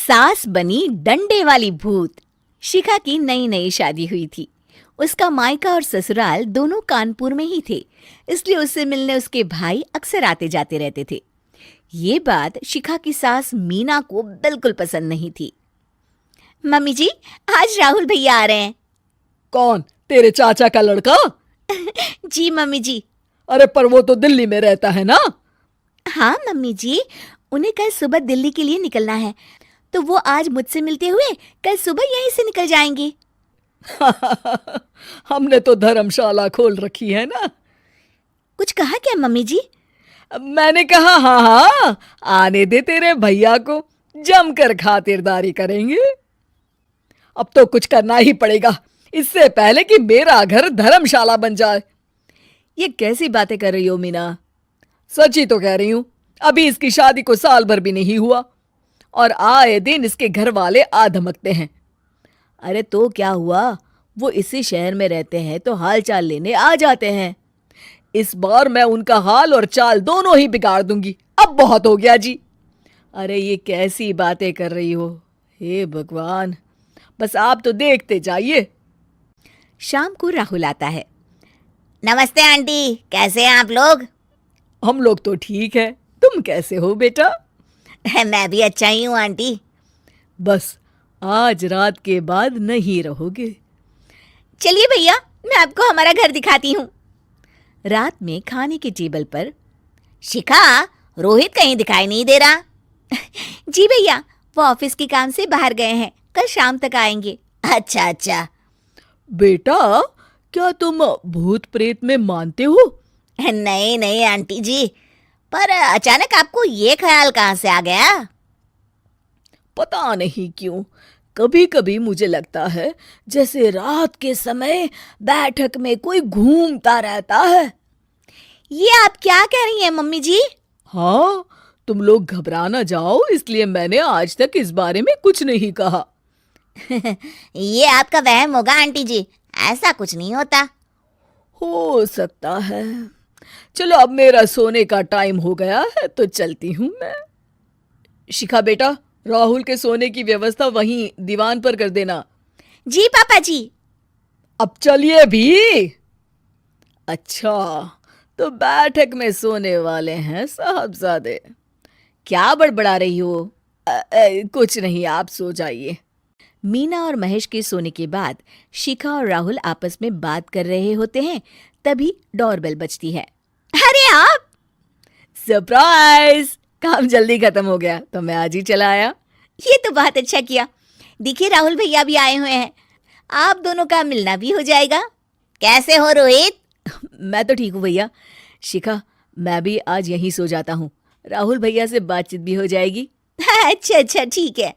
सास बनी डंडे वाली भूत। शिखा की नई नई शादी हुई थी। उसका मायका और ससुराल दोनों कानपुर में ही थे, इसलिए उससे मिलने उसके भाई अक्सर आते जाते रहते थे। ये बात शिखा की सास मीना को बिल्कुल पसंद नहीं थी। मम्मी जी, आज राहुल भैया आ रहे हैं। कौन, तेरे चाचा का लड़का? जी मम्मी जी। अरे पर वो तो दिल्ली में रहता है ना। हाँ मम्मी जी, उन्हें कल सुबह दिल्ली के लिए निकलना है, तो वो आज मुझसे मिलते हुए कल सुबह यहीं से निकल जाएंगे। हमने तो धर्मशाला खोल रखी है ना। कुछ कहा क्या मम्मी जी? मैंने कहा हाँ हाँ, आने दे तेरे भैया को, जमकर खातिरदारी करेंगे। अब तो कुछ करना ही पड़ेगा, इससे पहले कि मेरा घर धर्मशाला बन जाए। ये कैसी बातें कर रही हो मीना? सच ही तो कह रही हूं। अभी इसकी शादी को साल भर भी नहीं हुआ और आए दिन इसके घर वाले आ धमकते हैं। अरे तो क्या हुआ, वो इसी शहर में रहते हैं तो हाल चाल लेने आ जाते हैं। इस बार मैं उनका हाल और चाल दोनों ही बिगाड़ दूंगी। अब बहुत हो गया जी। अरे ये कैसी बातें कर रही हो, हे भगवान। बस आप तो देखते जाइए। शाम को राहुल आता है। नमस्ते आंटी, कैसे हैं आप लोग? हम लोग तो ठीक है, तुम कैसे हो बेटा? मैं भी अच्छा ही हूँ आंटी। बस आज रात के बाद नहीं रहोगे। चलिए भैया, मैं आपको हमारा घर दिखाती हूँ। रात में खाने के टेबल पर शिखा, रोहित कहीं दिखाई नहीं दे रहा। जी भैया, वो ऑफिस के काम से बाहर गए हैं, कल शाम तक आएंगे। अच्छा अच्छा। बेटा, क्या तुम भूत प्रेत में मानते हो? नहीं नहीं आंटी जी, पर अचानक आपको ये ख्याल कहाँ से आ गया? पता नहीं क्यों, कभी कभी मुझे लगता है जैसे रात के समय बैठक में कोई घूमता रहता है। ये आप क्या कह रही हैं मम्मी जी? हाँ, तुम लोग घबरा ना जाओ, इसलिए मैंने आज तक इस बारे में कुछ नहीं कहा। ये आपका वहम होगा आंटी जी, ऐसा कुछ नहीं होता। हो सकता है। चलो अब मेरा सोने का टाइम हो गया है तो चलती हूँ मैं। शिखा बेटा, राहुल के सोने की व्यवस्था वहीं दीवान पर कर देना। जी पापा जी। अब चलिए भी। अच्छा, तो बैठक में सोने वाले हैं साहबजादे। क्या बड़बड़ा रही हो? कुछ नहीं, आप सो जाइए। मीना और महेश के सोने के बाद शिखा और राहुल आपस में बात कर रहे होते हैं, तभी डोरबेल बजती है। अरे आप! सरप्राइज! काम जल्दी खत्म हो गया तो मैं आज ही चला आया। ये तो बहुत अच्छा किया। देखिए राहुल भैया भी आए हुए हैं, आप दोनों का मिलना भी हो जाएगा। कैसे हो रोहित? मैं तो ठीक हूँ भैया। शिखा, मैं भी आज यहीं सो जाता हूँ, राहुल भैया से बातचीत भी हो जाएगी। अच्छा अच्छा ठीक है।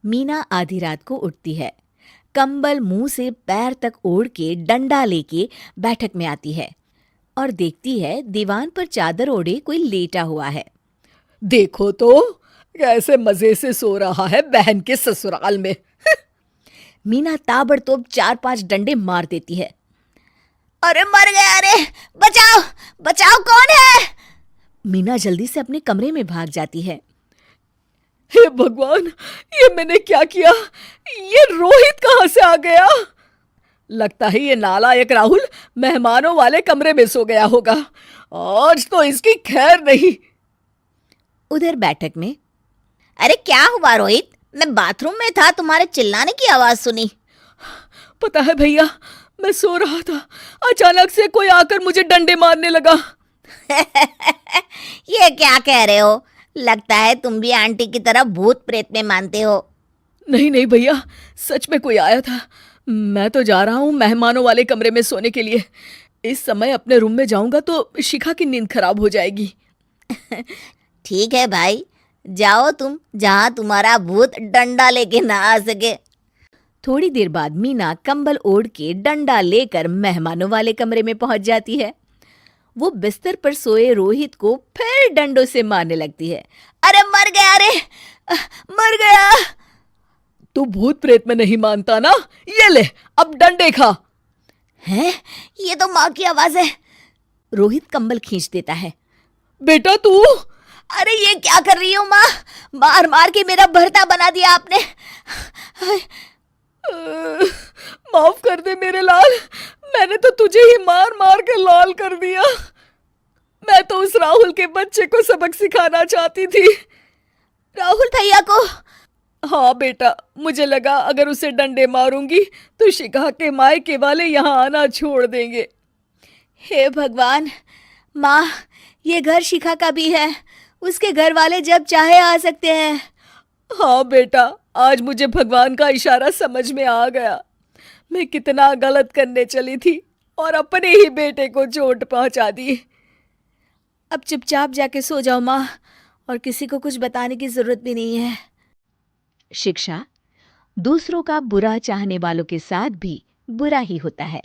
मीना आधी रात को उठती है, कंबल मुंह से पैर तक ओढ़ के डंडा लेके बैठक में आती है और देखती है दीवान पर चादर ओढ़े कोई लेटा हुआ है। देखो तो कैसे मजे से सो रहा है बहन के ससुराल में। मीना ताबड़तोड़ 4-5 डंडे मार देती है। अरे मर गया, अरे बचाओ बचाओ, कौन है? मीना जल्दी से अपने कमरे में भाग जाती है। हे भगवान, ये मैंने क्या किया? ये रोहित कहाँ से आ गया? लगता है ये नालायक राहुल मेहमानों वाले कमरे में सो गया होगा। आज तो इसकी खैर नहीं। उधर बैठक में, अरे क्या हुआ रोहित? मैं बाथरूम में था, तुम्हारे चिल्लाने की आवाज सुनी। पता है भैया, मैं सो रहा था, अचानक से कोई आकर मुझे डंडे मारने लगा। ये क्या कह रहे हो? लगता है तुम भी आंटी की तरह भूत प्रेत में मानते हो। नहीं नहीं भैया, सच में कोई आया था। मैं तो जा रहा हूँ मेहमानों वाले कमरे में सोने के लिए। इस समय अपने रूम में जाऊंगा तो शिखा की नींद खराब हो जाएगी। ठीक है भाई, जाओ तुम, जहां तुम्हारा भूत डंडा लेके ना आ सके। थोड़ी देर बाद मीना कंबल ओढ़ के डंडा लेकर मेहमानों वाले कमरे में पहुंच जाती है। वो बिस्तर पर सोए रोहित को फिर डंडों से मारने लगती है। अरे मर गया, अरे मर गया। तू भूत प्रेत में नहीं मानता ना? ये ले, अब डंडे खा। हैं? ये तो माँ की आवाज है। रोहित कंबल खींच देता है। बेटा तू! अरे ये क्या कर रही हो माँ? मार मार के मेरा भरता बना दिया आपने। माफ कर दे मेरे लाल, मैंने तो तुझे ही मार मार के लाल कर दिया। मैं तो उस राहुल के बच्चे को सबक सिखाना चाहती थी। राहुल भैया को? हाँ बेटा, मुझे लगा अगर उसे डंडे मारूंगी तो शिखा के मायके वाले यहाँ आना छोड़ देंगे। हे भगवान, माँ ये घर शिखा का भी है, उसके घर वाले जब चाहे आ सकते हैं। हाँ बेटा, आज मुझे भगवान का इशारा समझ में आ गया। मैं कितना गलत करने चली थी और अपने ही बेटे को चोट पहुंचा दी। अब चुपचाप जाके सो जाओ माँ, और किसी को कुछ बताने की जरूरत भी नहीं है। शिक्षा दूसरों का बुरा चाहने वालों के साथ भी बुरा ही होता है।